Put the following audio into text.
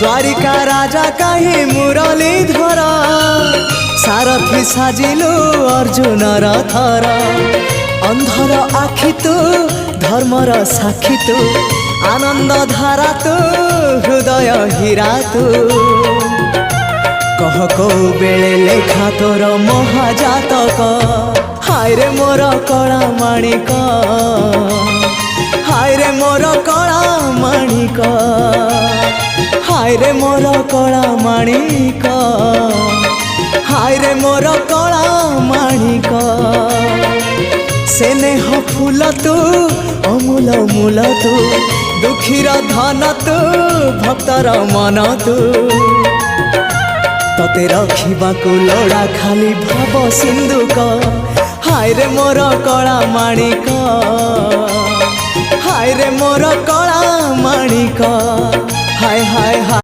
द्वारिका राजा कहीं मुरलीधर सारथी साजिलु अर्जुन रथर अंधर आखि तू धर्मर साक्षी तू आनंद धारा तू हृदय हीरा तू कह को बेले लेखा तोर महाजातक हाय रे मोर कला माणिक हाय रे मोर कला माणिक हाय रे मोर कला माणिक हाय रे मोर कला माणिक स्नेह फूल तू अमूल मूल तू दुखीर धन तू भक्तर मन तू तते रखिबाकू लोड़ा खाली भाव सिंधुक हाय रे मोर कला माणिक हाय रे मोर कला माणिक हाय हाय हाय।